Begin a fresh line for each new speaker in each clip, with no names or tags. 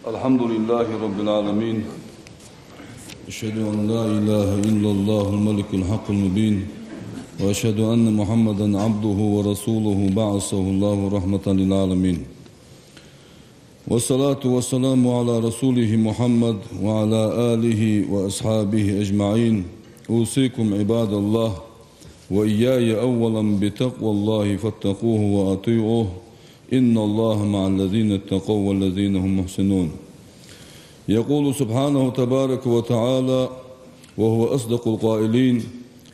الحمد لله رب العالمين. أشهد أن لا إله إلا الله الملك الحق المبين، وأشهد أن محمدا عبده ورسوله بعثه الله رحمة للعالمين. والصلاة والسلام على رسوله محمد وعلى آله وأصحابه أجمعين. أوصيكم عباد الله وإياي أولا بتقوى الله فاتقوه وأطيعوه، إن الله مع الذين اتقوا والذين هم محسنون. يقول سبحانه تبارك وتعالى وهو أصدق القائلين: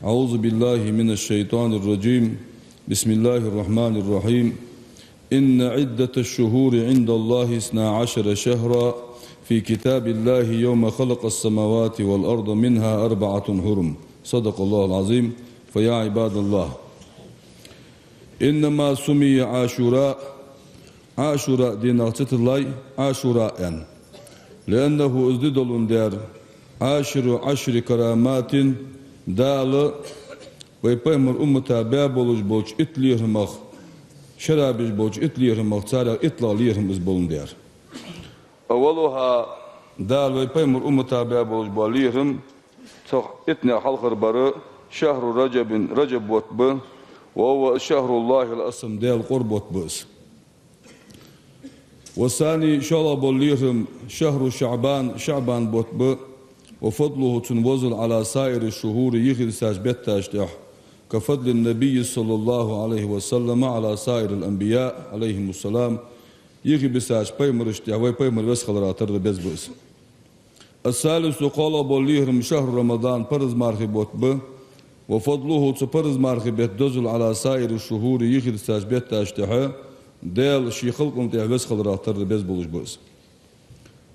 أعوذ بالله من الشيطان الرجيم، بسم الله الرحمن الرحيم. إن عدة الشهور عند الله 12 شهرا في كتاب الله يوم خلق السماوات والأرض منها 4 حرم. صدق الله العظيم. فيا عباد الله، إنما سمي عاشوراء دين أغتت الله عاشوراء لأنه ازددل دار عشر كرامات دال ويبيمر أمتا بابولج بولج إتليهم أخ شرابج بولج إتليهم أخ تارا إطلع ليهم إزبولن دار. أولها دال ويبيمر أمتا بابولج باليهم تخ إتنى حلقر برا شهر رجب وطب، وهو شهر الله الأسم دال قرب وطبس. والثاني شلب ليهم شهر شعبان بوتب، وفضله تنوزل على سائر الشهور يخذ ساجبت تاشتح، كفضل النبي صلى الله عليه وسلم على سائر الأنبياء عليهم السلام يخذ بساج بيمر اشتح ويبيمر وسخل راتر بزبس. الثالث قلب ليهم شهر رمضان فرز مارخي بوتب، وفضله تفرز مارخي بيتدزل على سائر الشهور يخذ ساجبت تاشتح ديل شي خلقهم تعبس خضرات تر بس بولش بس.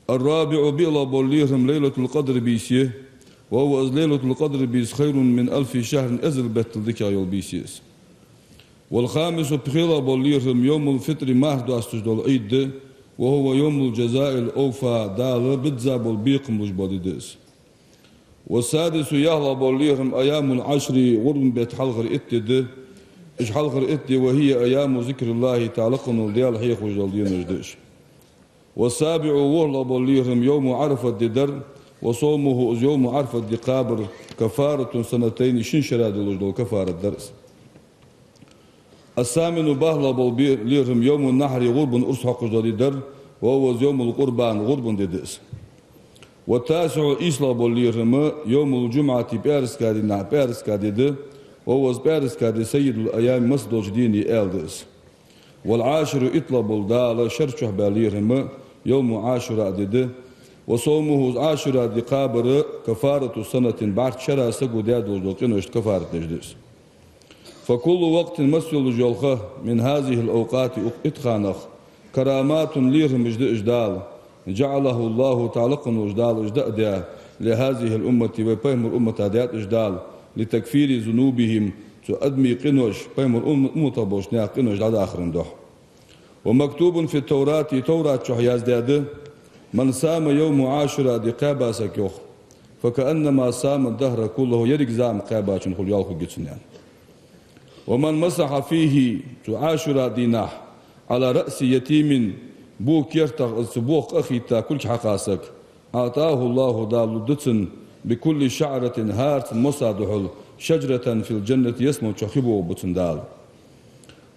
الرابع بيلا بوليهم ليلة القدر بيسيه، وهو ليلة القدر بيس خير من 1000 شهر أزل بيت الذكر يول بيسيس. والخامس بخيلا بوليهم يوم الفطر مهد أستجدول عيد، وهو يوم الجزاء الأوفى دال بتزاب البيقم لجبالدس. والسادس يهلا بوليهم أيام العشر غرم بيت حلغر اتد إجحال غرئتي، وهي أيام ذكر الله تعالى قنول ديال حيخ وجلدين اجدش. والسابع وهلا بوليهم يوم عرفة ددر، وصومه يوم عرفة دقابر كفارة 2 شنشراد الوجدول كفارة درس. الثامن بهلا بوليهم يوم النحر غرب أرسحق ددر، وهو يوم القربان غرب ددس. والتاسع إسلا بوليهم يوم الجمعة بارس كادد، وهو بارس كاد سيد الأيام مسجد جديني ألدس. والعاشر إطلب الدال شرشه باليرهم يوم عاشوراء دده، وصومه عاشوراء دقابر كفارة سنة بعد شرع سقو دادو الجلقين كفارة نجدس. فكل وقت مسجد الجلخة من هذه الأوقات إتخانخ كرامات ليرهم إجدال جعله الله تعالى إجدال إجدال لهذه الأمة وبهم الأمة ديات إجدال لتكفير ذنوبهم تؤدمي قنوش بيمر أمطبوش نيا قنوش لدى آخر دوح. ومكتوب في التوراة توراة شحياز داده: من سام يوم عاشوراء دي قابا سكيوخ فكأنما سام الدهر كله يرق زام قابا شنخل يالخو جتنيان. ومن مسح فيه عاشوراء ديناح على رأس يتيم بوك يرتغ السبوخ أخي تا كل حقاسك أعطاه الله دال دتن بكل شعرة هارت مصادح شجرة في الجنة يسمو تشخبه بتندال.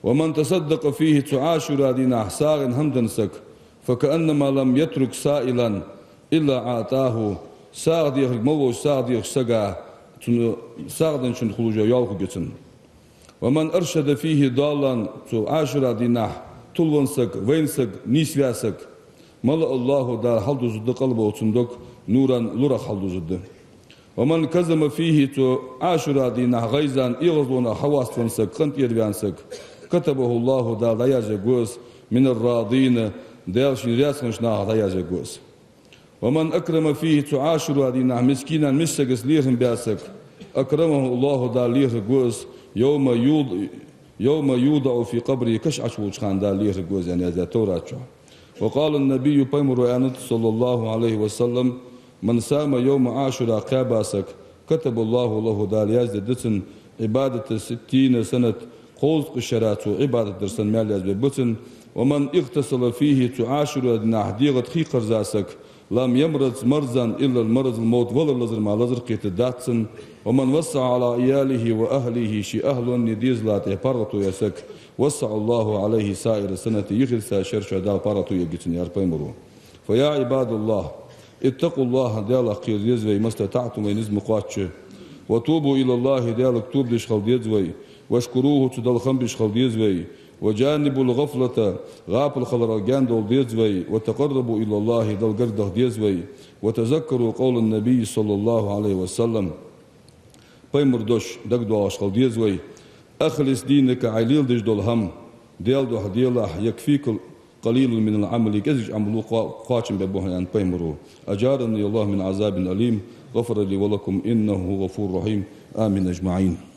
ومن تصدق فيه تعاشر دينا ساغ همدنسك فكأنما لم يترك سائلا إلا عاتاه ساغ يخرج موش ساغ يخرج سقا ساغ شن خلوجه يالخو جتن. ومن أرشد فيه ضالا تعاشر دينا تلونسك وينسك نيسياسك ملأ الله دار حلدو زد قلبه وتندك نورا لورا حلدو زد. ومن كزم فيه عاشوراء دينا غيزان إغضونا حواس فنسك خنت يربيانسك كتبه الله دا دياجة قوس من الراضين ديالش رياسخنش ناغ دياجة قوس. ومن أكرم فيه عاشوراء دينا مسكينا مشتقس ليرهم بياسك أكرمه الله دا ليه قوس يوم يوضع في قبره كشعش وشخان دا ليه قوس يعني هذا توراتشو. وقال النبي بيمر صلى الله عليه وسلم: من سام يوم عاشوراء قاباسك كتب الله له دالياز دتن عبادة 60 سنة قوز قشرات عبادة درسن مالياز ببتن ومن اغتسل فيه تعاشر أدناه ديغت خي قرزاسك لم يمرض مرضا إلا المرض الموت ولا لزر ما لزر قيت داتسن ومن وسع على إياله وأهله شي أهل نديز لا تهبرتو يسك وسع الله عليه سائر السنة يخلص شرش دا بارتو يجتن يربيمرو فيا عباد الله اتقوا الله ديال قير يزوي ما استطعتم ينزم قاتش وتوبوا إلى الله ديال توب ديش خلد يزوي واشكروه تدل خم ديش خلد يزوي وجانبوا الغفلة غاب الخلرجان دول ديزوي وتقربوا إلى الله دل قرده ديزوي وتذكروا قول النبي صلى الله عليه وسلم بيمردوش دقدو أشخل ديزوي أخلص دينك عليل ديش دول هم ديال دو حديلا يكفيك قليل من العمل كزج عملوا قاتم ببوهن بيمرو أجارني الله من عذاب أليم غفر لي ولكم إنه غفور رحيم آمين أجمعين.